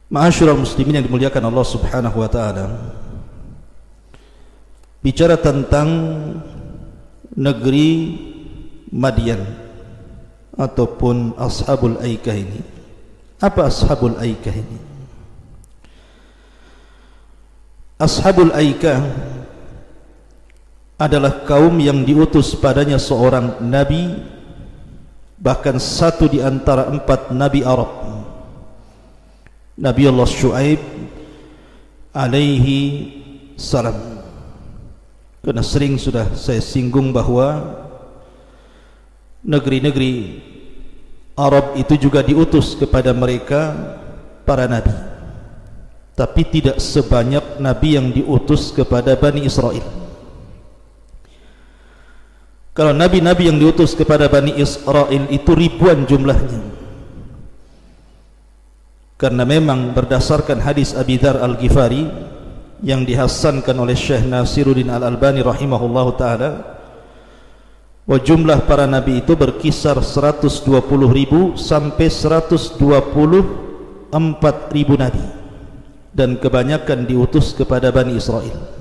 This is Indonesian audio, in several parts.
Ma'asyiral muslimin yang dimuliakan Allah Subhanahu wa taala. Bicara tentang negeri Madian ataupun Ashabul Aikah ini. Apa Ashabul Aikah ini? Ashabul Aikah adalah kaum yang diutus padanya seorang nabi, bahkan satu di antara 4 nabi Arab, Nabi Allah Syuaib alaihi salam. Karena sering sudah saya singgung bahwa negeri-negeri Arab itu juga diutus kepada mereka para nabi, tapi tidak sebanyak nabi yang diutus kepada Bani Israel. Kalau nabi-nabi yang diutus kepada Bani Israel itu ribuan jumlahnya. Karena memang berdasarkan hadis Abi Dzar Al-Ghifari yang dihasankan oleh Syekh Nasiruddin Al-Albani rahimahullahu taala, bahwa jumlah para nabi itu berkisar 120.000 sampai 124.000 nabi, dan kebanyakan diutus kepada Bani Israel.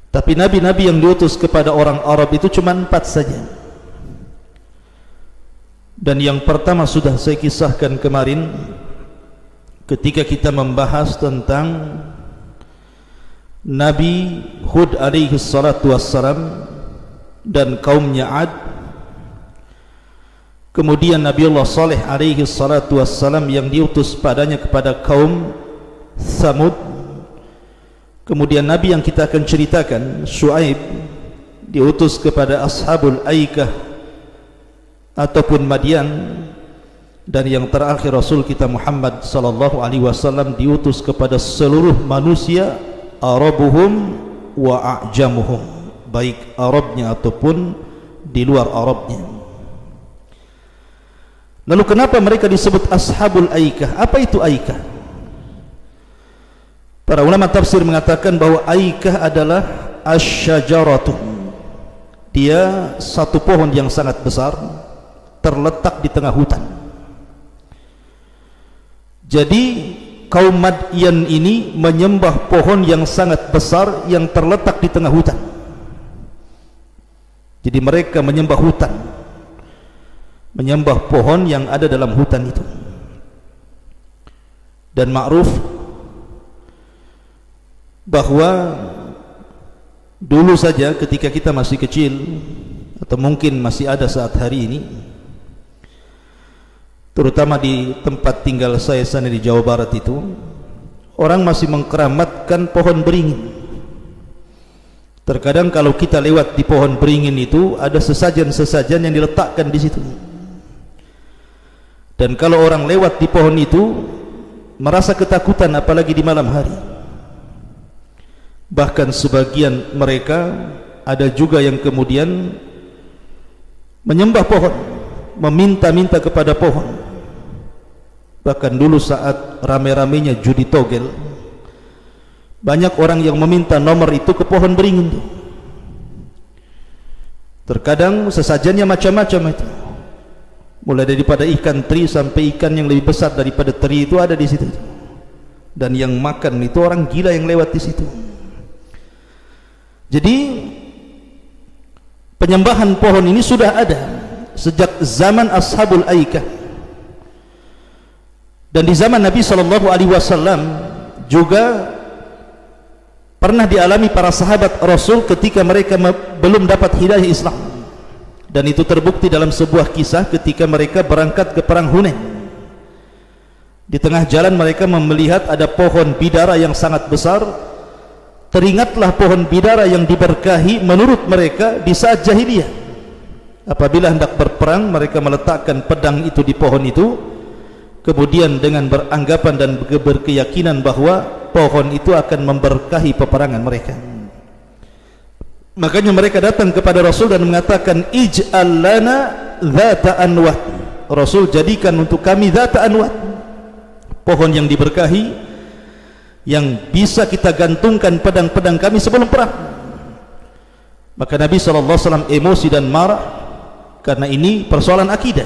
Tapi nabi-nabi yang diutus kepada orang Arab itu cuma 4 saja. Dan yang pertama sudah saya kisahkan kemarin ketika kita membahas tentang Nabi Hud alaihi salatu wassalam dan kaumnya Ad. Kemudian Nabi Allah Saleh alaihi salatu wassalam yang diutus padanya kepada kaum Thamud. Kemudian Nabi yang kita akan ceritakan, Syuaib, diutus kepada Ashabul Aikah ataupun Madian. Dan yang terakhir Rasul kita Muhammad sallallahu alaihi wasallam diutus kepada seluruh manusia, Arabuhum wa a'jamuhum, baik Arabnya ataupun di luar Arabnya. Lalu kenapa mereka disebut Ashabul Aikah? Apa itu Aikah? Para ulama tafsir mengatakan bahwa Aikah adalah asy-syajaratu. Dia satu pohon yang sangat besar, terletak di tengah hutan. Jadi kaum Madian ini menyembah pohon yang sangat besar yang terletak di tengah hutan. Jadi mereka menyembah hutan, menyembah pohon yang ada dalam hutan itu. Dan ma'ruf bahwa dulu saja ketika kita masih kecil, atau mungkin masih ada saat hari ini, terutama di tempat tinggal saya sana di Jawa Barat itu, orang masih mengkeramatkan pohon beringin. Terkadang kalau kita lewat di pohon beringin itu ada sesajen-sesajen yang diletakkan di situ. Dan kalau orang lewat di pohon itu merasa ketakutan, apalagi di malam hari. Bahkan sebagian mereka ada juga yang kemudian menyembah pohon, meminta-minta kepada pohon. Bahkan dulu saat rame-ramenya judi togel, banyak orang yang meminta nomor itu ke pohon beringin itu. Terkadang sesajennya macam-macam itu, mulai daripada ikan teri sampai ikan yang lebih besar daripada teri itu ada di situ. Dan yang makan itu orang gila yang lewat di situ. Jadi penyembahan pohon ini sudah ada sejak zaman Ashabul Aikah. Dan di zaman Nabi sallallahu alaihi wasallam juga pernah dialami para sahabat Rasul ketika mereka belum dapat hidayah Islam. Dan itu terbukti dalam sebuah kisah ketika mereka berangkat ke perang Hunain. Di tengah jalan mereka melihat ada pohon bidara yang sangat besar. Teringatlah pohon bidara yang diberkahi menurut mereka di saat jahiliyah. Apabila hendak berperang, mereka meletakkan pedang itu di pohon itu, kemudian dengan beranggapan dan berkeyakinan bahwa pohon itu akan memberkahi peperangan mereka. Makanya mereka datang kepada Rasul dan mengatakan, ij'al lana dhata anwat. Rasul, jadikan untuk kami dhata anwat, pohon yang diberkahi, yang bisa kita gantungkan pedang-pedang kami sebelum perang. Maka Nabi SAW emosi dan marah, karena ini persoalan akidah.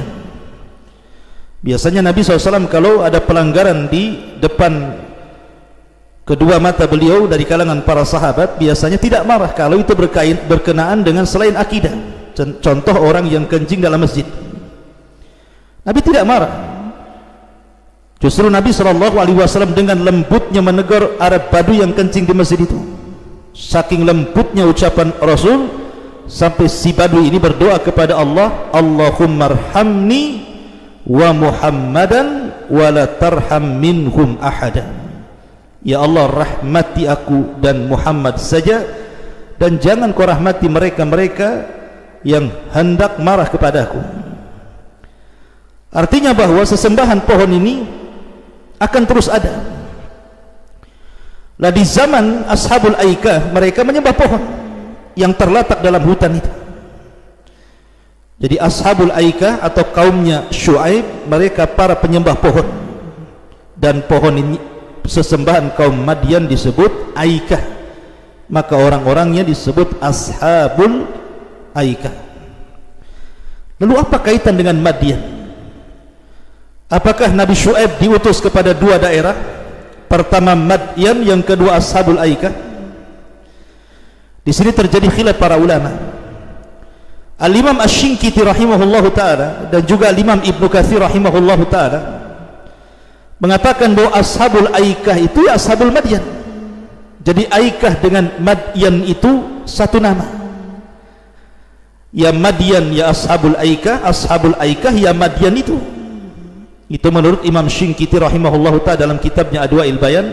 Biasanya Nabi SAW kalau ada pelanggaran di depan kedua mata beliau dari kalangan para sahabat, biasanya tidak marah kalau itu berkenaan dengan selain akidah. Contoh orang yang kencing dalam masjid, Nabi tidak marah. Justru Nabi SAW dengan lembutnya menegur Arab Badu yang kencing di masjid itu. Saking lembutnya ucapan Rasul, sampai si Badu ini berdoa kepada Allah, Allahumma arhamni wa Muhammadan wa la tarham minhum ahadan. Ya Allah, rahmati aku dan Muhammad saja, dan jangan kau rahmati mereka-mereka yang hendak marah kepadaku. Artinya bahwa sesembahan pohon ini akan terus ada. Lah di zaman Ashabul Aikah, mereka menyembah pohon yang terletak dalam hutan itu. Jadi Ashabul Aikah atau kaumnya Syuaib, mereka para penyembah pohon, dan pohon ini sesembahan kaum Madian disebut Aikah, maka orang-orangnya disebut Ashabul Aikah. Lalu apa kaitan dengan Madian? Apakah Nabi Syuaib diutus kepada dua daerah, pertama Madian, yang kedua Ashabul Aikah? Di sini terjadi khilaf para ulama. Al-Imam Asy-Syinkiti rahimahullahu ta'ala dan juga Al-Imam Ibnu Katsir rahimahullahu ta'ala mengatakan bahwa Ashabul Aikah itu ya Ashabul Madian. Jadi Aikah dengan Madian itu satu nama. Ya Madian ya Ashabul Aikah, Ashabul Aikah ya Madian itu. Itu menurut Imam Syinkiti rahimahullahu ta'ala dalam kitabnya Adwa'il Bayan,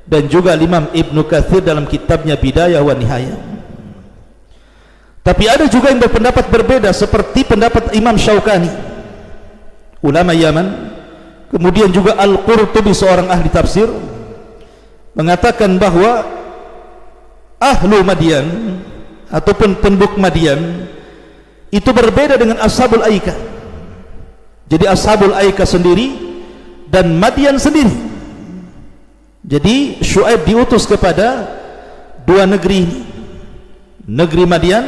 dan juga Imam Ibnu Katsir dalam kitabnya Bidayah wa Nihayah. Tapi ada juga yang berpendapat berbeda, seperti pendapat Imam Syaukani, ulama Yaman, kemudian juga Al-Qurtubi, seorang ahli tafsir, mengatakan bahwa Ahlu Madian ataupun penduduk Madian itu berbeda dengan Ashabul Aikah. Jadi Ashabul Aikah sendiri dan Madian sendiri. Jadi Syuaib diutus kepada dua negeri ini, negeri Madian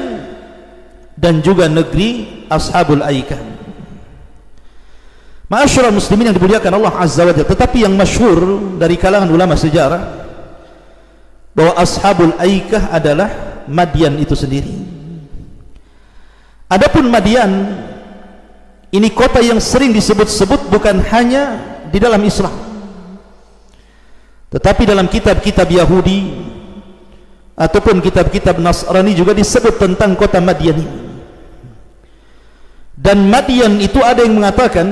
dan juga negeri Ashabul Aikah. Ma'asyiral muslimin yang dimuliakan Allah Azza wa Jalla, tetapi yang masyhur dari kalangan ulama sejarah bahwa Ashabul Aikah adalah Madian itu sendiri. Adapun Madian ini kota yang sering disebut-sebut bukan hanya di dalam Islam, tetapi dalam kitab-kitab Yahudi ataupun kitab-kitab Nasrani juga disebut tentang kota Madian ini. Dan Madian itu ada yang mengatakan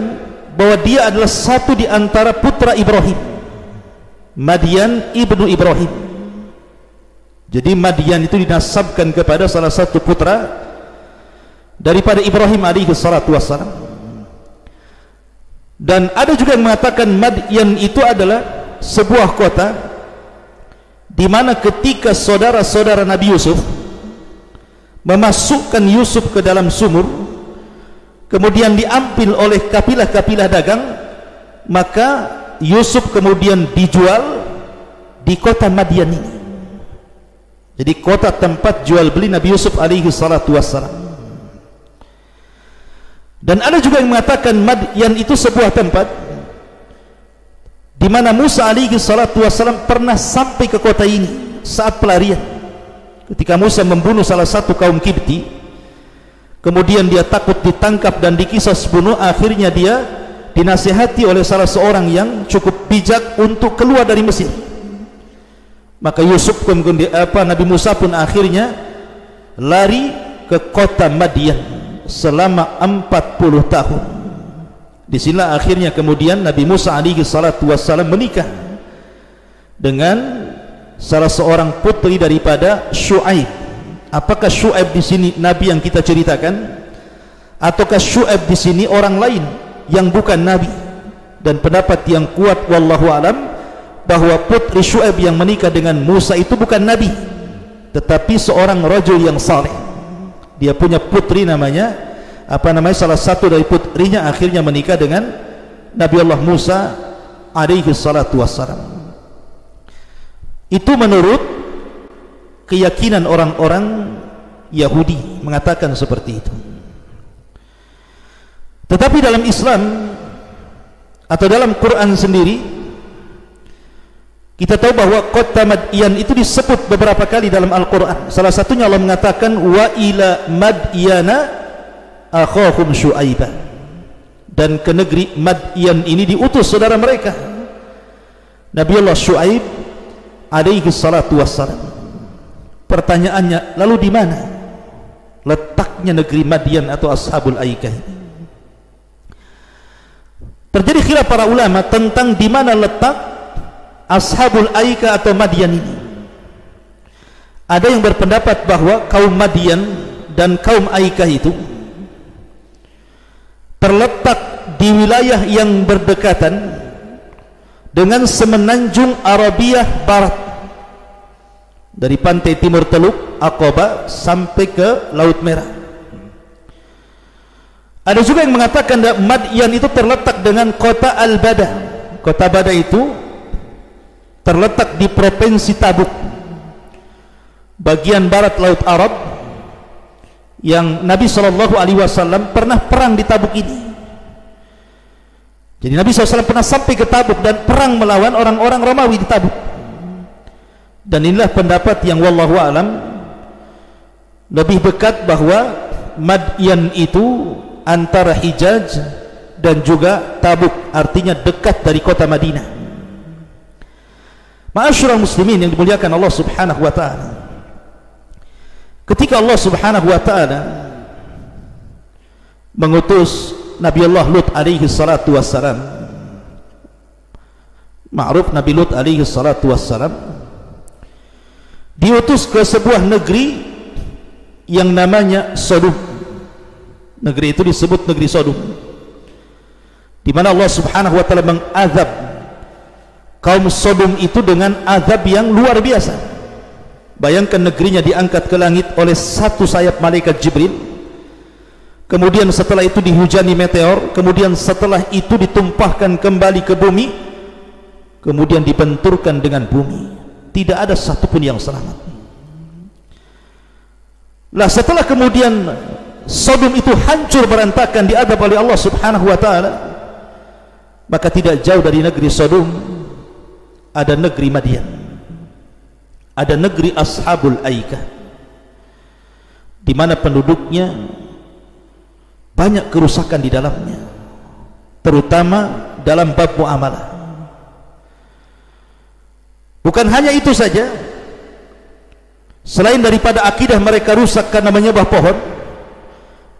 bahwa dia adalah satu di antara putra Ibrahim, Madian ibnu Ibrahim. Jadi Madian itu dinasabkan kepada salah satu putra daripada Ibrahim alaihi salatu wassalam. Dan ada juga yang mengatakan Madian itu adalah sebuah kota di mana ketika saudara-saudara Nabi Yusuf memasukkan Yusuf ke dalam sumur, kemudian diambil oleh kapilah-kapilah dagang, maka Yusuf kemudian dijual di kota Madian ini. Jadi kota tempat jual beli Nabi Yusuf alaihi salatu wassalam. Dan ada juga yang mengatakan Madian itu sebuah tempat di mana Musa alaihi salatu wassalam pernah sampai ke kota ini saat pelarian. Ketika Musa membunuh salah satu kaum Kipti, kemudian dia takut ditangkap dan dikisos bunuh, akhirnya dia dinasihati oleh salah seorang yang cukup bijak untuk keluar dari Mesir. Maka Yusuf Nabi Musa pun akhirnya lari ke kota Madian selama 40 tahun. Disinilah akhirnya kemudian Nabi Musa alaihi salatu wassalam menikah dengan salah seorang putri daripada Syuaib. Apakah Syuaib di sini nabi yang kita ceritakan, ataukah Syuaib di sini orang lain yang bukan nabi? Dan pendapat yang kuat wallahu alam bahwa putri Syuaib yang menikah dengan Musa itu bukan nabi, tetapi seorang rajul yang saleh. Dia punya putri namanya salah satu dari putrinya akhirnya menikah dengan Nabi Allah Musa alaihi salatu wassalam. Itu menurut keyakinan orang-orang Yahudi mengatakan seperti itu. Tetapi dalam Islam atau dalam Quran sendiri kita tahu bahwa kota Madyan itu disebut beberapa kali dalam Al-Quran. Salah satunya Allah mengatakan wa ila Madyana akhahum Syu'aiba, dan ke negeri Madyan ini diutus saudara mereka Nabi Allah Syu'aib alaihi salatu wassalam. Pertanyaannya, lalu di mana letaknya negeri Madyan atau Ashabul Aikah? Terjadi khilaf para ulama tentang di mana letak Ashabul Aikah atau Madyan ini. Ada yang berpendapat bahwa kaum Madyan dan kaum Aikah itu terletak di wilayah yang berdekatan dengan semenanjung Arabiah Barat, dari pantai timur Teluk Aqaba sampai ke Laut Merah. Ada juga yang mengatakan Madyan itu terletak dengan kota Al-Bada. Kota Bada itu terletak di provinsi Tabuk, bagian barat Laut Arab, yang Nabi SAW pernah perang di Tabuk ini. Jadi Nabi SAW pernah sampai ke Tabuk dan perang melawan orang-orang Romawi di Tabuk. Dan inilah pendapat yang wallahu alam lebih dekat, bahwa Madyan itu antara Hijaz dan juga Tabuk, artinya dekat dari kota Madinah. Ma'asyiral muslimin yang dimuliakan Allah Subhanahu wa taala, ketika Allah Subhanahu wa taala mengutus Nabi Allah Lut alaihi salatu wassalam, ma'ruf Nabi Lut alaihi salatu wassalam diutus ke sebuah negeri yang namanya Sodom. Negeri itu disebut negeri Sodom, di mana Allah Subhanahu wa taala mengazab kaum Sodom itu dengan azab yang luar biasa. Bayangkan negerinya diangkat ke langit oleh satu sayap malaikat Jibril, kemudian setelah itu dihujani meteor, kemudian setelah itu ditumpahkan kembali ke bumi, kemudian dibenturkan dengan bumi. Tidak ada satupun yang selamat. Lah setelah kemudian Sodom itu hancur berantakan, diazab oleh Allah Subhanahu wa taala, maka tidak jauh dari negeri Sodom ada negeri Madyan, ada negeri Ashabul Aikah, di mana penduduknya banyak kerusakan di dalamnya, terutama dalam bab muamalah. Bukan hanya itu saja, selain daripada akidah mereka rusak karena menyembah pohon,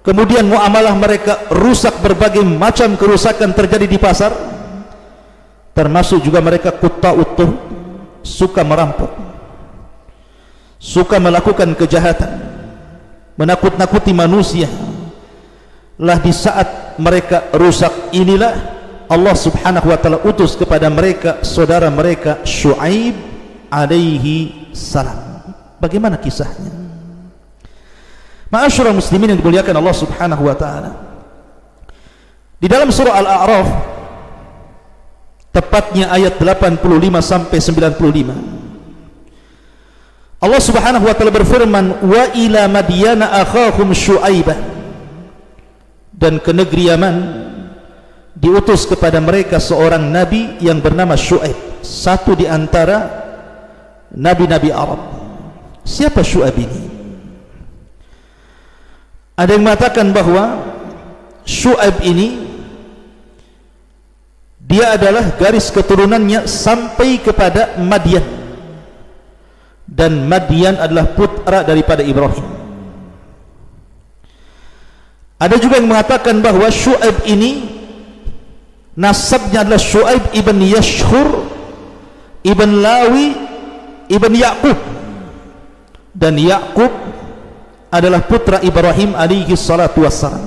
kemudian muamalah mereka rusak, berbagai macam kerusakan terjadi di pasar, termasuk juga mereka kutta'utuh, suka merampok, suka melakukan kejahatan, menakut-nakuti manusia. Lah di saat mereka rusak inilah Allah Subhanahu wa taala utus kepada mereka saudara mereka Syu'aib alaihi salam. Bagaimana kisahnya? Ma'asyiral muslimin yang dimuliakan Allah Subhanahu wa taala, di dalam surah Al-A'raf, tepatnya ayat 85 sampai 95, Allah Subhanahu wa taala berfirman, wa ila Madyana akhahum Syu'aibah, dan ke negeri Yaman diutus kepada mereka seorang nabi yang bernama Syu'aib, satu di antara nabi-nabi Arab. Siapa Syu'aib ini? Ada yang mengatakan bahwa Syu'aib ini dia adalah garis keturunannya sampai kepada Madyan, dan Madyan adalah putra daripada Ibrahim. Ada juga yang mengatakan bahwa Syu'aib ini nasabnya adalah Syu'aib ibn Yashhur ibn Lawi ibn Ya'qub, dan Ya'qub adalah putra Ibrahim alaihi salatu wassalam.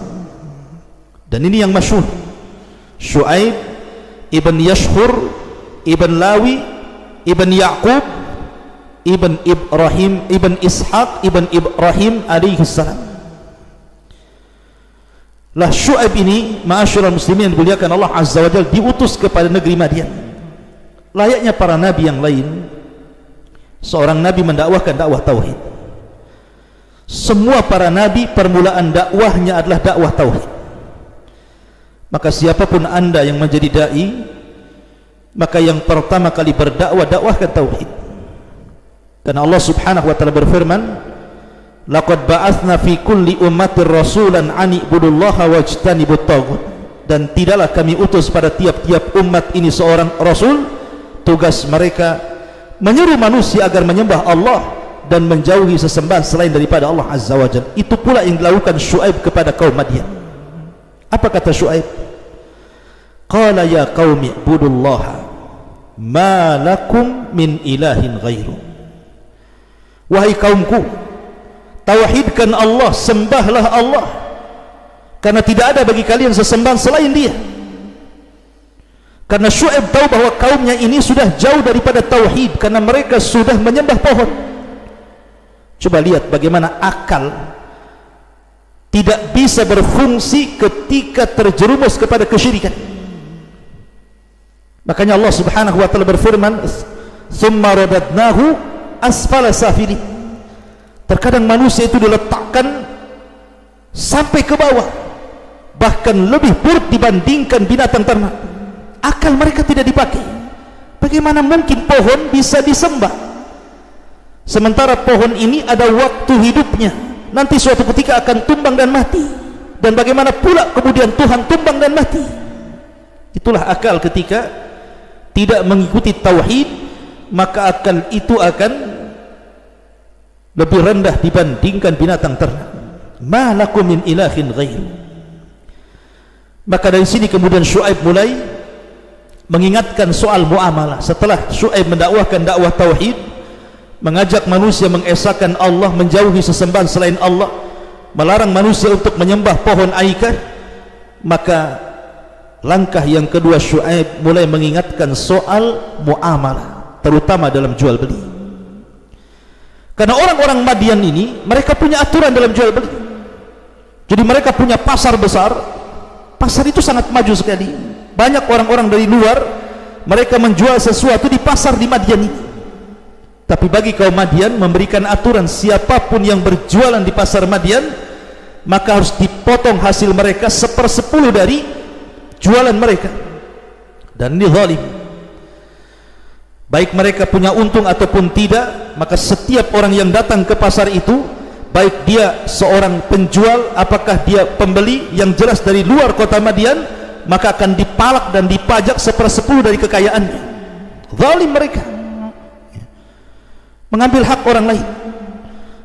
Dan ini yang masyhur, Syu'aib ibn Yashhur ibn Lawi ibn Ya'qub ibn Ibrahim ibn Ishaq ibn Ibrahim alaihi salam. Lah Syu'aib ini, ma'asyiral muslimin yang dimuliakan Allah Azza wa Jalla, diutus kepada negeri Madyan. Layaknya para nabi yang lain, seorang nabi mendakwahkan dakwah tauhid. Semua para nabi permulaan dakwahnya adalah dakwah tauhid. Maka siapapun anda yang menjadi dai, maka yang pertama kali berdakwah, dakwahkan tauhid. Karena Allah Subhanahu wa taala berfirman, laqad ba'atsna fi kulli ummatin rasulan an ibudullaha wajtanibut taghut. Dan tidaklah kami utus pada tiap-tiap umat ini seorang rasul, tugas mereka menyeru manusia agar menyembah Allah dan menjauhi sesembahan selain daripada Allah Azza wa Jalla. Itu pula yang dilakukan Syuaib kepada kaum Madian. Apa kata Syuaib? Qala ya qaumi ibudullaha ma lakum min ilahin ghairu. Wahai kaumku, tauhidkan Allah, sembahlah Allah, karena tidak ada bagi kalian sesembahan selain Dia. Karena Syuaib tahu bahwa kaumnya ini sudah jauh daripada tauhid, karena mereka sudah menyembah pohon. Coba lihat bagaimana akal tidak bisa berfungsi ketika terjerumus kepada kesyirikan. Makanya Allah Subhanahu wa taala berfirman, "Tsumma radadnahu asfala safilin." Terkadang manusia itu diletakkan sampai ke bawah, bahkan lebih buruk dibandingkan binatang ternak. Akal mereka tidak dipakai. Bagaimana mungkin pohon bisa disembah, sementara pohon ini ada waktu hidupnya, nanti suatu ketika akan tumbang dan mati. Dan bagaimana pula kemudian Tuhan tumbang dan mati? Itulah akal ketika tidak mengikuti tauhid, maka akal itu akan lebih rendah dibandingkan binatang ternak. Ma lakum min ilahin ghairu. Maka dari sini kemudian Syuaib mulai mengingatkan soal muamalah. Setelah Syuaib mendakwahkan dakwah tauhid, mengajak manusia mengesahkan Allah, menjauhi sesembahan selain Allah, melarang manusia untuk menyembah pohon aikar, maka langkah yang kedua Syuaib mulai mengingatkan soal muamalah, terutama dalam jual beli. Karena orang-orang Madian ini mereka punya aturan dalam jual beli. Jadi mereka punya pasar besar. Pasar itu sangat maju sekali. Banyak orang-orang dari luar, mereka menjual sesuatu di pasar di Madian ini. Tapi bagi kaum Madian memberikan aturan, siapapun yang berjualan di pasar Madian, maka harus dipotong hasil mereka 1/10 dari jualan mereka. Dan ini zalim. Baik mereka punya untung ataupun tidak, maka setiap orang yang datang ke pasar itu, baik dia seorang penjual, apakah dia pembeli yang jelas dari luar kota Madian, maka akan dipalak dan dipajak 1/10 dari kekayaannya. Zalim mereka, mengambil hak orang lain.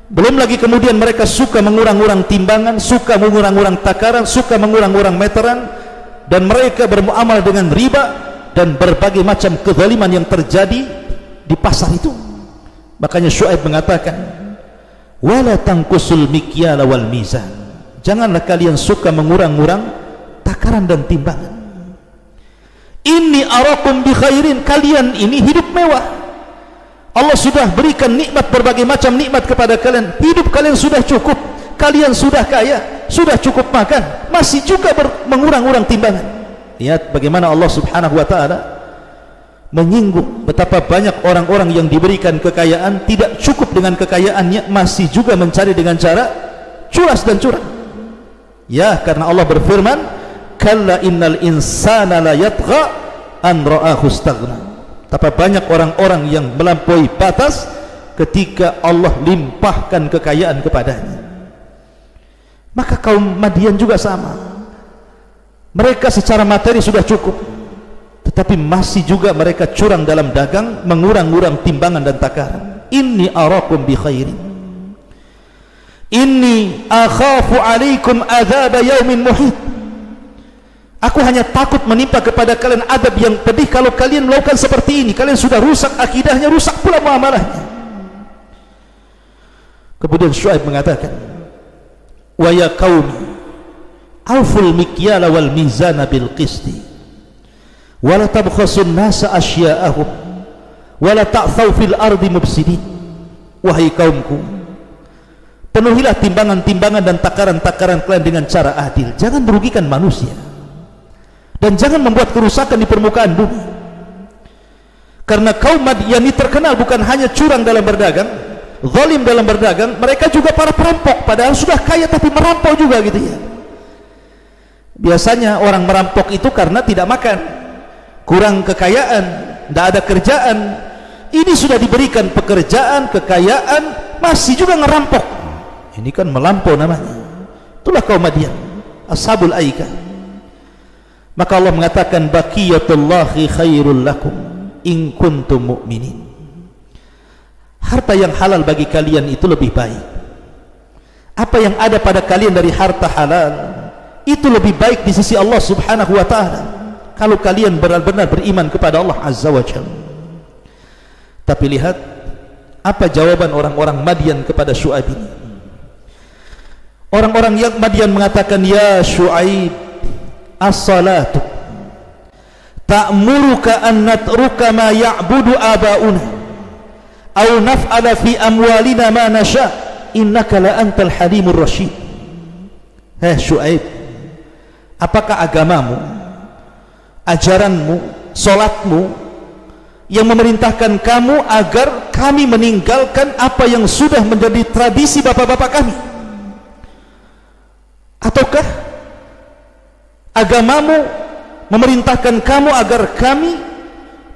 Belum lagi kemudian mereka suka mengurang-urang timbangan, suka mengurang-urang takaran, suka mengurang-urang meteran, dan mereka bermuamalah dengan riba dan berbagai macam kezaliman yang terjadi di pasar itu. Makanya Syuaib mengatakan, wala tangkusul mikyala wal mizan. Janganlah kalian suka mengurang-urang takaran dan timbangan. Inni arakum bi khairin. Kalian ini hidup mewah. Allah sudah berikan nikmat, berbagai macam nikmat kepada kalian. Hidup kalian sudah cukup, kalian sudah kaya, sudah cukup makan, masih juga mengurang-urang timbangan. Lihat bagaimana Allah Subhanahu wa taala menyinggung betapa banyak orang-orang yang diberikan kekayaan, tidak cukup dengan kekayaannya, masih juga mencari dengan cara culas dan curang. Ya, karena Allah berfirman, kalla innal insana la yatgha an ra'ahu istaghna. Betapa banyak orang-orang yang melampaui batas ketika Allah limpahkan kekayaan kepadanya. Maka kaum Madian juga sama. Mereka secara materi sudah cukup, tetapi masih juga mereka curang dalam dagang, mengurang-urang timbangan dan takaran. Inni arakum bi khairin. Inni akhafu alaikum adzab yaumin muhit. Aku hanya takut menimpa kepada kalian adab yang pedih kalau kalian melakukan seperti ini. Kalian sudah rusak akidahnya, rusak pula muamalahnya. Kemudian Syuaib mengatakan, wa ya qaumi auful mikyala wal mizana bil qisti wa la tabkhasun nasa asya'ahum wa la ta'thaw fil ardi mufsidin. Wahai kaumku, penuhilah timbangan-timbangan dan takaran-takaran kalian dengan cara adil. Jangan merugikan manusia dan jangan membuat kerusakan di permukaan bumi. Karena kaum Madian ini terkenal bukan hanya curang dalam berdagang, zalim dalam berdagang, mereka juga para perampok. Padahal sudah kaya tapi merampok juga gitu ya. Biasanya orang merampok itu karena tidak makan, kurang kekayaan, tidak ada kerjaan. Ini sudah diberikan pekerjaan, kekayaan, masih juga ngerampok. Ini kan melampau namanya. Itulah kaum Madian, ashabul aikah. Maka Allah mengatakan baqiyatullahi khairul lakum in kuntum mu'minin. Harta yang halal bagi kalian itu lebih baik. Apa yang ada pada kalian dari harta halal itu lebih baik di sisi Allah Subhanahu wa ta'ala, kalau kalian benar-benar beriman kepada Allah Azza wa Jalla. Tapi lihat apa jawaban orang-orang Madian kepada Syuaib ini. Orang-orang yang Madian mengatakan, ya Syuaib, as-salatu ta'muruka an natruka ma ya'budu aba'una aw naf'ala fi amwalina ma nasha innaka la antal halimur rasyid. Syuaib, apakah agamamu, ajaranmu, solatmu yang memerintahkan kamu agar kami meninggalkan apa yang sudah menjadi tradisi bapak-bapak kami? Ataukah agamamu memerintahkan kamu agar kami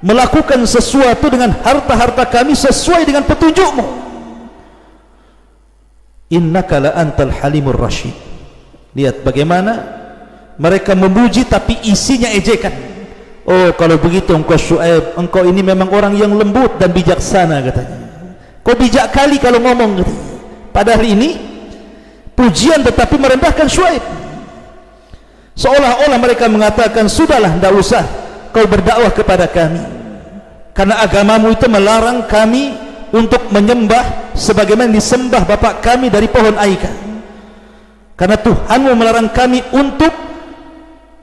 melakukan sesuatu dengan harta-harta kami sesuai dengan petunjukmu? Innaka la antal halimur rasyid. Lihat bagaimana mereka memuji tapi isinya ejekan. Oh, kalau begitu engkau Syuaib, engkau ini memang orang yang lembut dan bijaksana katanya. Kau bijak kali kalau ngomong katanya. Padahal ini pujian tetapi merendahkan Syuaib. Seolah-olah mereka mengatakan, sudahlah, tidak usah kau berdakwah kepada kami, karena agamamu itu melarang kami untuk menyembah sebagaimana disembah bapak kami dari pohon Aikah. Karena Tuhanmu melarang kami untuk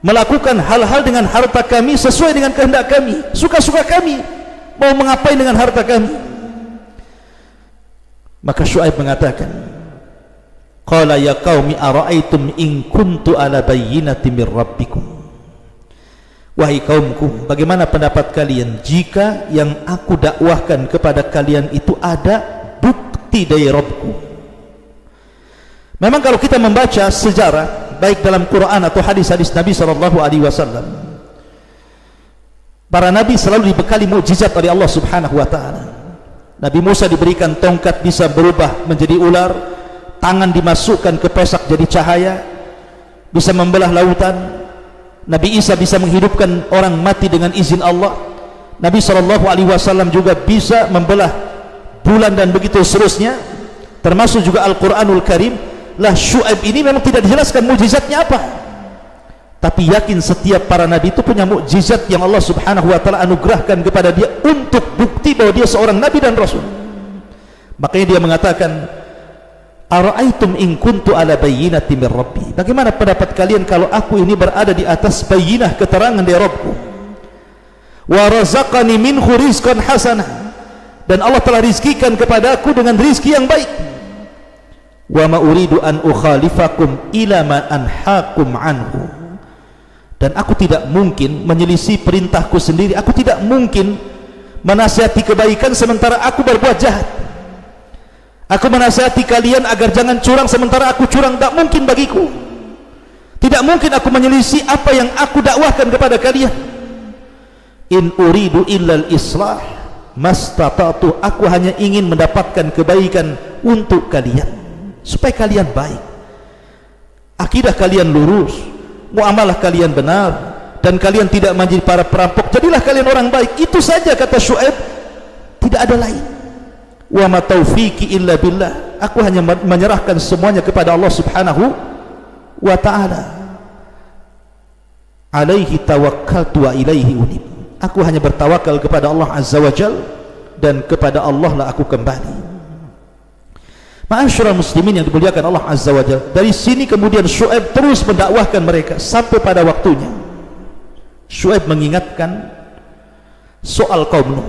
melakukan hal-hal dengan harta kami sesuai dengan kehendak kami, suka-suka kami, mau mengapain dengan harta kami. Maka Syuaib mengatakan, qala ya qaumi ara'aitum in kuntu ala bayyinatin mir rabbikum. Wahai kaumku, bagaimana pendapat kalian jika yang aku dakwahkan kepada kalian itu ada bukti dari Rabbku? Memang kalau kita membaca sejarah baik dalam Quran atau hadis-hadis Nabi SAW, para nabi selalu dibekali mukjizat oleh Allah Subhanahu wa ta'ala. Nabi Musa diberikan tongkat bisa berubah menjadi ular, tangan dimasukkan ke pesak jadi cahaya, bisa membelah lautan. Nabi Isa bisa menghidupkan orang mati dengan izin Allah. Nabi SAW juga bisa membelah bulan dan begitu seterusnya, termasuk juga Al-Quranul Karim. Lah Syuaib ini memang tidak dijelaskan mukjizatnya apa, tapi yakin setiap para nabi itu punya mukjizat yang Allah Subhanahu wa ta'ala anugerahkan kepada dia untuk bukti bahwa dia seorang nabi dan rasul. Makanya dia mengatakan, ara'aitum in kuntu ala bayyinatin min rabbi. Bagaimana pendapat kalian kalau aku ini berada di atas bayyinah, keterangan dari Rabbku, wa razaqani minhu rizqan hasanah, dan Allah telah rizkikan kepada aku dengan rizki yang baik. Wa ma uridu an ukhalifakum ila ma anhaakum anhu, dan aku tidak mungkin menyelisih perintahku sendiri. Aku tidak mungkin menasihati kebaikan sementara aku berbuat jahat. Aku menasihati kalian agar jangan curang sementara aku curang, tak mungkin bagiku. Tidak mungkin aku menyelisih apa yang aku dakwahkan kepada kalian. In uridu illal islah mastata'tu, aku hanya ingin mendapatkan kebaikan untuk kalian, supaya kalian baik, akidah kalian lurus, muamalah kalian benar, dan kalian tidak menjadi para perampok. Jadilah kalian orang baik. Itu saja kata Syuaib, tidak ada lain. Wa ma taufiqi illa billah, aku hanya menyerahkan semuanya kepada Allah Subhanahu wa ta'ala. Alaihi tawakkaltu wa ilaihi unib, aku hanya bertawakal kepada Allah Azza wa Jal, dan kepada Allah lah aku kembali. Ma'asyiral muslimin yang dimuliakan Allah Azza wa Jalla, dari sini kemudian Syuaib terus mendakwahkan mereka sampai pada waktunya. Syuaib mengingatkan soal kaum Nuh,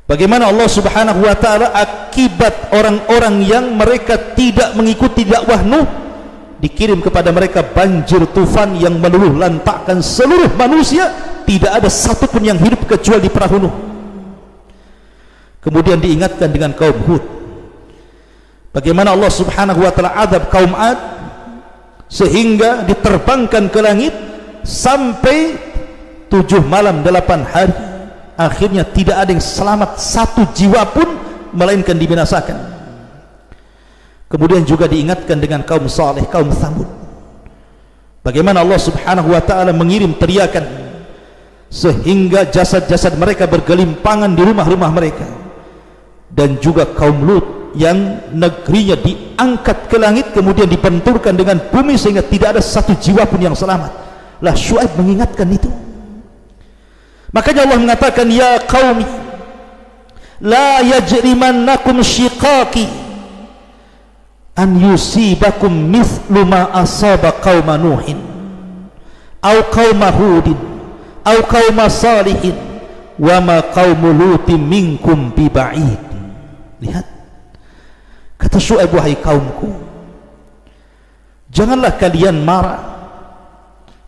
bagaimana Allah Subhanahu wa ta'ala akibat orang-orang yang mereka tidak mengikuti dakwah Nuh, dikirim kepada mereka banjir tufan yang meluluh lantakkan seluruh manusia, tidak ada satupun yang hidup kecuali di perahu Nuh. Kemudian diingatkan dengan kaum Hud, bagaimana Allah Subhanahu wa ta'ala adab kaum Ad sehingga diterbangkan ke langit sampai 7 malam 8 hari. Akhirnya tidak ada yang selamat satu jiwa pun, melainkan dibinasakan. Kemudian juga diingatkan dengan kaum Saleh, kaum Tsamud, bagaimana Allah subhanahu wa ta'ala mengirim teriakan sehingga jasad-jasad mereka bergelimpangan di rumah-rumah mereka. Dan juga kaum Lut yang negerinya diangkat ke langit kemudian dibenturkan dengan bumi sehingga tidak ada satu jiwa pun yang selamat. Lah Syuaib mengingatkan itu. Makanya Allah mengatakan, ya qaumi la yajrimannakum syiqaqi an yusibakum mithlu ma asaba qauma Nuhin au qauma Hudin au qauma Salihin wa ma qaumu Lutin minkum biba'id. Lihat, kata Syuaib, wahai kaumku, janganlah kalian marah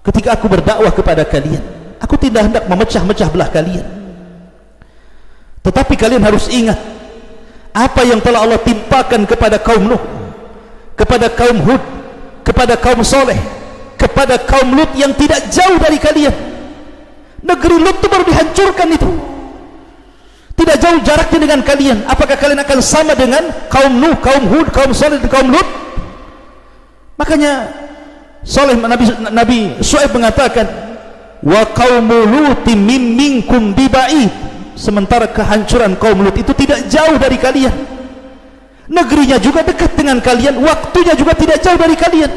ketika aku berdakwah kepada kalian. Aku tidak hendak memecah-mecah belah kalian, tetapi kalian harus ingat apa yang telah Allah timpakan kepada kaum Nuh, kepada kaum Hud, kepada kaum Saleh, kepada kaum Lut yang tidak jauh dari kalian. Negeri Lut itu baru dihancurkan, itu tidak jauh jaraknya dengan kalian. Apakah kalian akan sama dengan kaum Nuh, kaum Hud, kaum Saleh dan kaum Lut? Makanya Nabi Syuaib mengatakan, wa qaumu Lutin minkum biba'id, sementara kehancuran kaum Lut itu tidak jauh dari kalian. Negerinya juga dekat dengan kalian, waktunya juga tidak jauh dari kalian.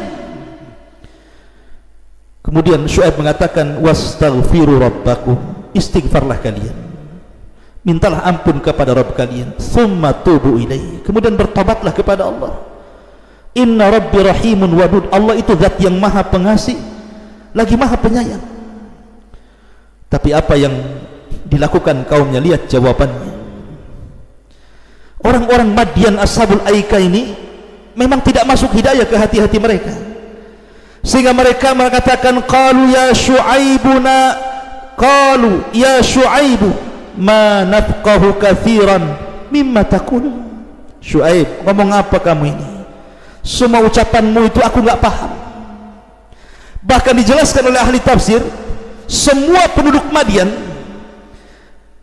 Kemudian Syuaib mengatakan, wastaghfiru rabbakum, istighfarlah kalian, mintalah ampun kepada Rabb kalian, thumma tubu ilaihi, kemudian bertobatlah kepada Allah. Inna rabbi rahimun wadud, Allah itu zat yang maha pengasih lagi maha penyayang. Tapi apa yang dilakukan kaumnya? Lihat jawabannya. Orang-orang Madian Ashabul Aika ini memang tidak masuk hidayah ke hati-hati mereka, sehingga mereka mengatakan, qalu ya Syuaibu ma nafqahu katsiran mimma taqul. Syuaib, ngomong apa kamu ini? Semua ucapanmu itu aku enggak paham. Bahkan dijelaskan oleh ahli tafsir, semua penduduk Madian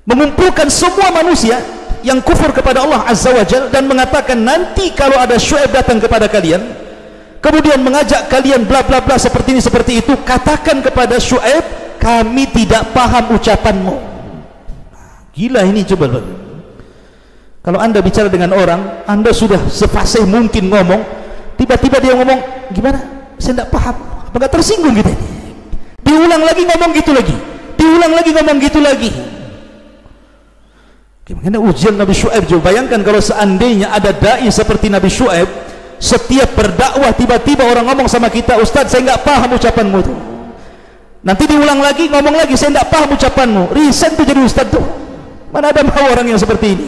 mengumpulkan semua manusia yang kufur kepada Allah Azza wa Jalla dan mengatakan, nanti kalau ada Syuaib datang kepada kalian kemudian mengajak kalian bla bla bla seperti ini seperti itu, katakan kepada Syuaib, kami tidak paham ucapanmu. Gila ini, coba. Kalau anda bicara dengan orang, anda sudah sefasih mungkin ngomong, tiba-tiba dia ngomong, gimana? Saya tidak paham. Apakah tersinggung gitu? Diulang lagi ngomong gitu lagi, diulang lagi ngomong gitu lagi. Gimana ujian Nabi Syuaib juga. Bayangkan kalau seandainya ada dai seperti Nabi Syuaib, setiap berdakwah tiba-tiba orang ngomong sama kita, Ustaz saya nggak paham ucapanmu itu. Nanti diulang lagi, ngomong lagi, saya nggak paham ucapanmu. Resign tuh jadi Ustaz tuh. Mana ada mau orang yang seperti ini?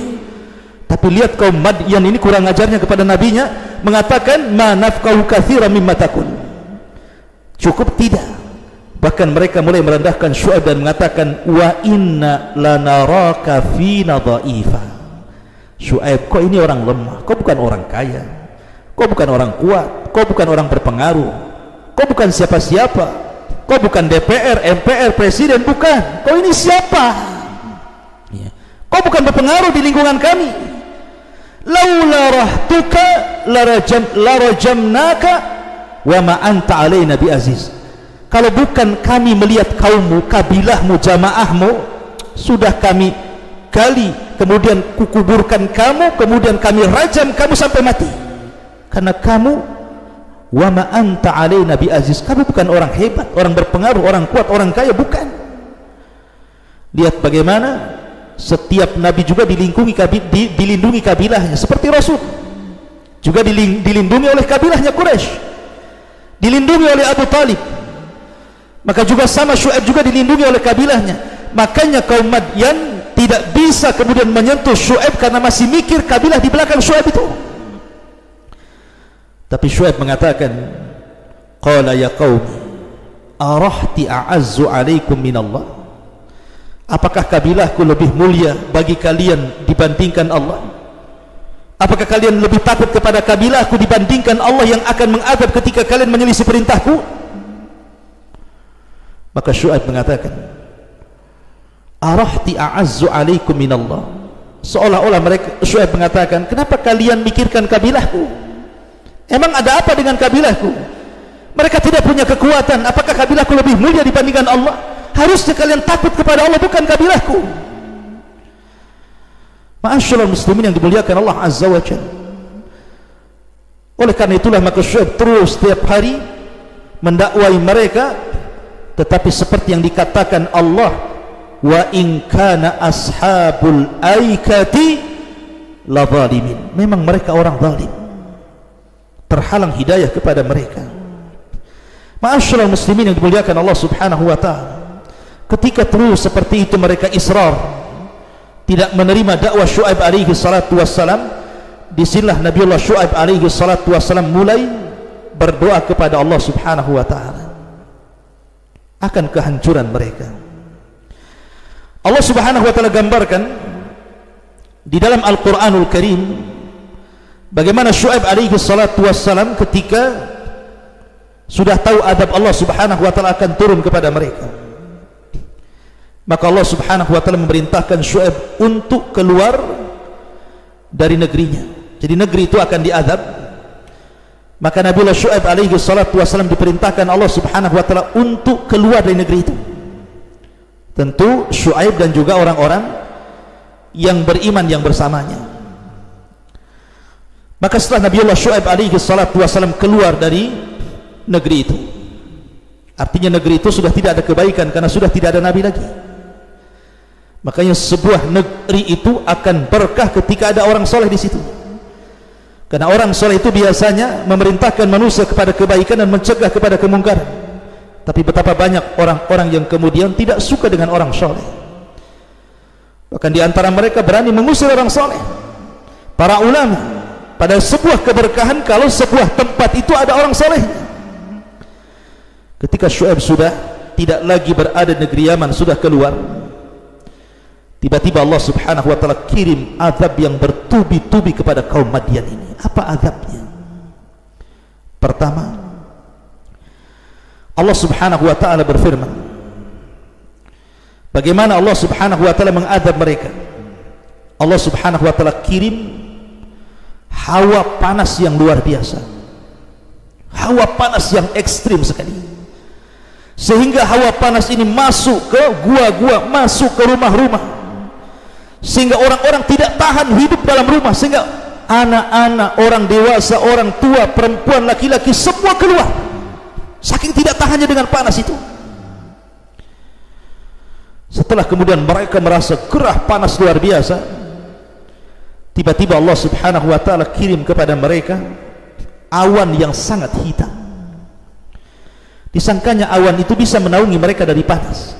Tapi lihat kaum Madian ini kurang ajarnya kepada nabinya, mengatakan ma nafqahu katsiran mimma taqul. Cukup tidak. Bahkan mereka mulai merendahkan Syuaib dan mengatakan, wa inna lanaraka fina dha'ifa. Syuaib, kau ini orang lemah, kau bukan orang kaya, kau bukan orang kuat, kau bukan orang berpengaruh, kau bukan siapa-siapa, kau bukan DPR, MPR, presiden, bukan. Kau ini siapa? Kau bukan berpengaruh di lingkungan kami. Laula rahtuka larajamnaka wa ma anta alaina bi aziz. Kalau bukan kami melihat kaummu, kabilahmu, jamaahmu, sudah kami gali, kemudian kukuburkan kamu, kemudian kami rajam kamu sampai mati. Karena kamu wa ma anta alaina bi aziz, kamu bukan orang hebat, orang berpengaruh, orang kuat, orang kaya, bukan. Lihat bagaimana setiap nabi juga dilindungi kabilahnya, seperti Rasul juga dilindungi oleh kabilahnya Quraisy, dilindungi oleh Abu Talib. Maka juga sama Syuaib juga dilindungi oleh kabilahnya. Makanya kaum Madian tidak bisa kemudian menyentuh Syuaib karena masih mikir kabilah di belakang Syuaib itu. Tapi Syuaib mengatakan, qala ya qaumi arahti a'azzu alaikum minallah. Apakah kabilahku lebih mulia bagi kalian dibandingkan Allah? Apakah kalian lebih takut kepada kabilahku dibandingkan Allah yang akan mengadab ketika kalian menyelisih perintahku? Maka Syuaib mengatakan, arahti a'azzu alaikum minallah. Seolah-olah mereka, Syuaib mengatakan, kenapa kalian mikirkan kabilahku? Emang ada apa dengan kabilahku? Mereka tidak punya kekuatan. Apakah kabilahku lebih mulia dibandingkan Allah? Harusnya kalian takut kepada Allah, bukan kabilahku. Ma'asyiral muslimin yang dimuliakan Allah Azza wa Jalla. Oleh karena itulah maka Syuaib terus setiap hari mendakwai mereka, tetapi seperti yang dikatakan Allah, wa in kana ashabul aikati la zalimin. Memang mereka orang zalim, terhalang hidayah kepada mereka. Ma'asyiral muslimin yang dimuliakan Allah Subhanahu wa taala, ketika terus seperti itu mereka israr tidak menerima dakwah Syuaib alaihi salatu wassalam, disinilah Nabiullah Syuaib alaihi salatu wassalam mulai berdoa kepada Allah Subhanahu wa taala akan kehancuran mereka. Allah Subhanahu wa taala gambarkan di dalam Al-Qur'anul Karim bagaimana Syuaib alaihi salatu wassalam ketika sudah tahu adab Allah Subhanahu wa taala akan turun kepada mereka, maka Allah Subhanahu wa taala memerintahkan Syuaib untuk keluar dari negerinya. Jadi negeri itu akan diazab. Maka Nabiullah Syuaib alaihi salatu wasallam diperintahkan Allah Subhanahu wa taala untuk keluar dari negeri itu. Tentu Syuaib dan juga orang-orang yang beriman yang bersamanya. Maka setelah Nabiullah Syuaib alaihi salatu wasallam keluar dari negeri itu, artinya negeri itu sudah tidak ada kebaikan karena sudah tidak ada nabi lagi. Makanya sebuah negeri itu akan berkah ketika ada orang soleh di situ. Karena orang soleh itu biasanya memerintahkan manusia kepada kebaikan dan mencegah kepada kemungkaran. Tapi betapa banyak orang-orang yang kemudian tidak suka dengan orang soleh. Bahkan di antara mereka berani mengusir orang soleh. Para ulama, pada sebuah keberkahan kalau sebuah tempat itu ada orang soleh. Ketika Syuaib sudah tidak lagi berada di negeri Yaman, sudah keluar, tiba-tiba Allah Subhanahu wa taala kirim azab yang bertubi-tubi kepada kaum Madian ini. Apa azabnya? Pertama, Allah Subhanahu wa taala berfirman, bagaimana Allah Subhanahu wa taala mengazab mereka? Allah Subhanahu wa taala kirim hawa panas yang luar biasa, hawa panas yang ekstrim sekali, sehingga hawa panas ini masuk ke gua-gua, masuk ke rumah-rumah, sehingga orang-orang tidak tahan hidup dalam rumah, sehingga anak-anak, orang dewasa, orang tua, perempuan, laki-laki semua keluar, saking tidak tahannya dengan panas itu. Setelah kemudian mereka merasa gerah panas luar biasa, tiba-tiba Allah Subhanahu wa taala kirim kepada mereka awan yang sangat hitam. Disangkanya awan itu bisa menaungi mereka dari panas,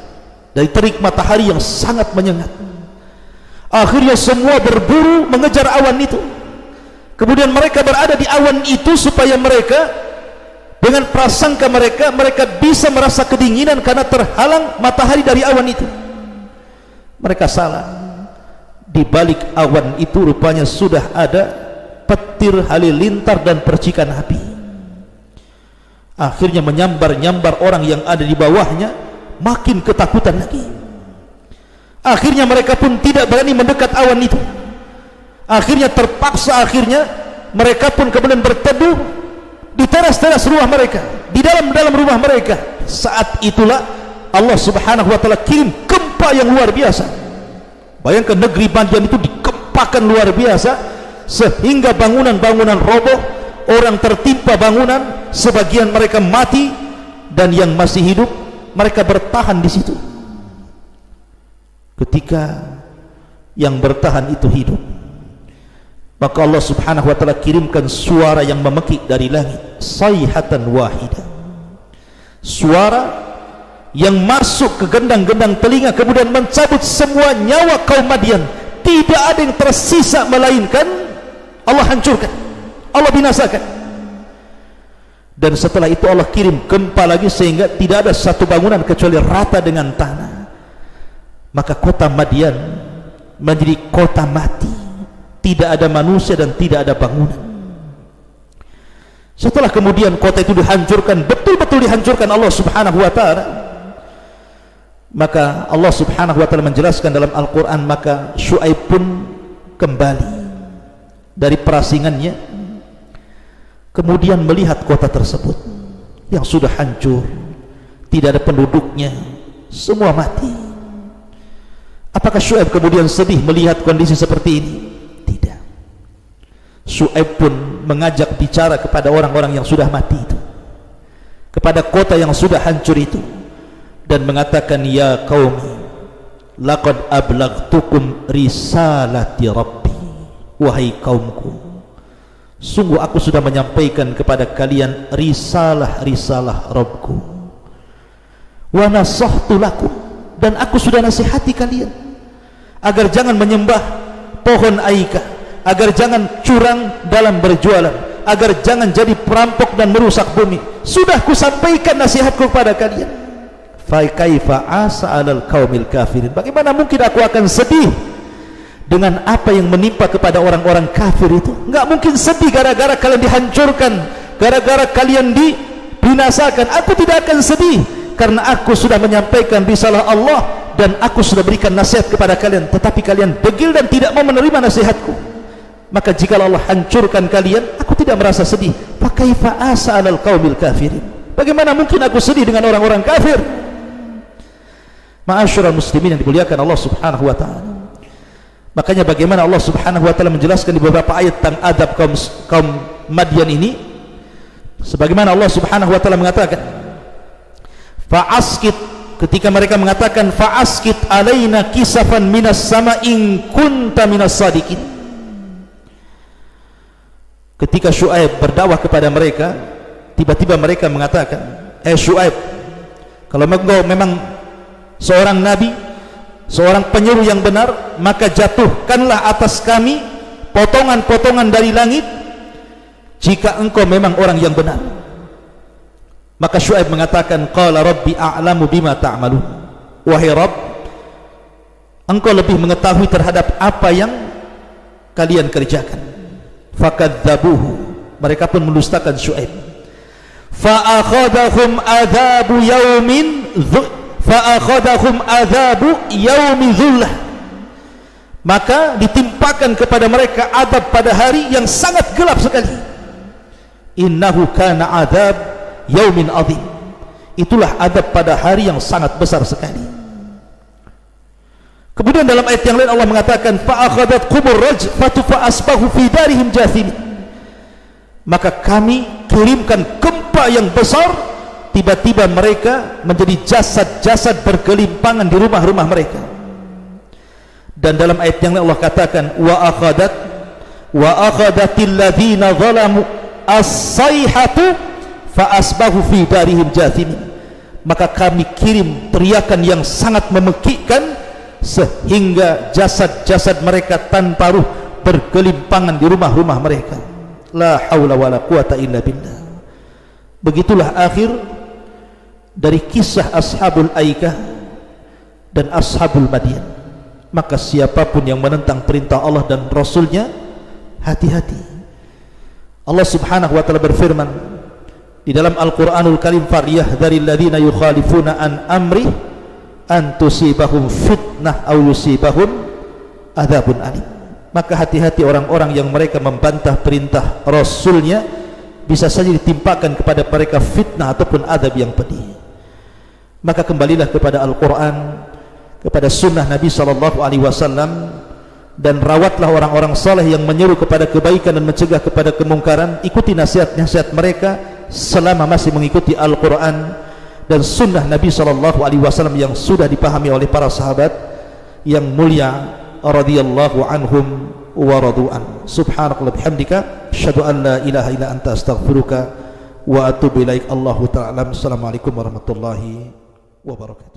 dari terik matahari yang sangat menyengat. Akhirnya semua berburu mengejar awan itu. Kemudian mereka berada di awan itu supaya mereka dengan prasangka mereka bisa merasa kedinginan karena terhalang matahari dari awan itu. Mereka salah. Di balik awan itu rupanya sudah ada petir halilintar dan percikan api. Akhirnya menyambar-nyambar orang yang ada di bawahnya, makin ketakutan lagi. Akhirnya mereka pun tidak berani mendekat awan itu. Akhirnya terpaksa, mereka pun kemudian berteduh di teras-teras rumah mereka, di dalam rumah mereka. Saat itulah Allah Subhanahu wa taala kirim gempa yang luar biasa. Bayangkan negeri Madian itu dikempakan luar biasa, sehingga bangunan-bangunan roboh, orang tertimpa bangunan, sebagian mereka mati, dan yang masih hidup mereka bertahan di situ. Ketika yang bertahan itu hidup, maka Allah Subhanahu wa taala kirimkan suara yang memekik dari langit, sayhatan wahidah, suara yang masuk ke gendang-gendang telinga, kemudian mencabut semua nyawa kaum Madian. Tidak ada yang tersisa melainkan Allah hancurkan, Allah binasakan. Dan setelah itu Allah kirim gempa lagi, sehingga tidak ada satu bangunan kecuali rata dengan tanah. Maka kota Madian menjadi kota mati, tidak ada manusia dan tidak ada bangunan. Setelah kemudian kota itu dihancurkan, betul-betul dihancurkan Allah Subhanahu wa taala, maka Allah Subhanahu wa taala menjelaskan dalam Al-Qur'an, maka Syuaib pun kembali dari perasingannya, kemudian melihat kota tersebut yang sudah hancur, tidak ada penduduknya, semua mati. Apakah Syuaib kemudian sedih melihat kondisi seperti ini? Tidak. Syuaib pun mengajak bicara kepada orang-orang yang sudah mati itu, kepada kota yang sudah hancur itu, dan mengatakan, ya qaumi laqad ablaghtukum risalati rabbi, wahai kaumku, sungguh aku sudah menyampaikan kepada kalian risalah-risalah Rabbku, wa nasahtu lakum, dan aku sudah nasihati kalian agar jangan menyembah pohon Aika, agar jangan curang dalam berjualan, agar jangan jadi perampok dan merusak bumi. Sudah kusampaikan nasihatku kepada kalian. Fa kaifa asa 'alal qaumil kafirin, bagaimana mungkin aku akan sedih dengan apa yang menimpa kepada orang-orang kafir itu? Enggak mungkin sedih gara-gara kalian dihancurkan, gara-gara kalian dibinasakan. Aku tidak akan sedih karena aku sudah menyampaikan risalah Allah dan aku sudah berikan nasihat kepada kalian, tetapi kalian degil dan tidak mau menerima nasihatku. Maka jika Allah hancurkan kalian, aku tidak merasa sedih. Fa kaifa asa 'alal qaumil kafirin, bagaimana mungkin aku sedih dengan orang-orang kafir? Ma'asyiral muslimin yang dimuliakan Allah Subhanahu wa taala, makanya bagaimana Allah Subhanahu wa taala menjelaskan di beberapa ayat tentang adab kaum Madian ini, sebagaimana Allah Subhanahu wa taala mengatakan, fa'askit, ketika mereka mengatakan fa'askit alaina kisafan minas sama in kunta minas sadiqin. Ketika Syuaib berdakwah kepada mereka, tiba-tiba mereka mengatakan, Syuaib, kalau engkau memang seorang nabi, seorang penyuruh yang benar, maka jatuhkanlah atas kami potongan-potongan dari langit jika engkau memang orang yang benar. Maka Syuaib mengatakan, qala rabbi a'lamu bima ta'malun, wahai Rabb, engkau lebih mengetahui terhadap apa yang kalian kerjakan. Fakadzabuhu, mereka pun mendustakan Syuaib. Fa akhadhahum adzabu yaumi dzullah, maka ditimpakan kepada mereka adab pada hari yang sangat gelap sekali. Innahu kana adzab yaumin adzim, itulah adab pada hari yang sangat besar sekali. Kemudian dalam ayat yang lain Allah mengatakan, fa akhadhatkumur rajfatu fa asbahu fi darihim jathimin, maka kami kirimkan gempa yang besar, tiba-tiba mereka menjadi jasad-jasad bergelimpangan di rumah-rumah mereka. Dan dalam ayat yang lain Allah katakan, wa akhadatil ladzina zalamu as-sayhatu fa asbahu fi darihim jathimin, maka kami kirim teriakan yang sangat memekikkan sehingga jasad-jasad mereka tanpa ruh bergelimpangan di rumah-rumah mereka. La haula wala quwata illa billah. Begitulah akhir dari kisah Ashabul Aikah dan Ashabul Madian. Maka siapapun yang menentang perintah Allah dan Rasulnya, hati-hati. Allah Subhanahu wa ta'ala berfirman di dalam Al-Quranul Karim, falyahdharil ladzina yukhalifuna an amri an tusibahum fitnah aw yusibahum adzabun alim. Maka hati-hati orang-orang yang mereka membantah perintah Rasulnya, bisa saja ditimpakan kepada mereka fitnah ataupun adab yang pedih. Maka kembalilah kepada Al-Quran, kepada sunnah Nabi SAW, dan rawatlah orang-orang saleh yang menyeru kepada kebaikan dan mencegah kepada kemungkaran. Ikuti nasihat-nasihat mereka selama masih mengikuti Al-Quran dan sunnah Nabi SAW yang sudah dipahami oleh para sahabat yang mulia radhiyallahu anhum wa radu'an. Subhanakallah bihamdika, asyhadu an la ilaha illa anta, astaghfiruka wa atubu ilaik. Allahu ta'ala. Assalamualaikum warahmatullahi wabarakatuh.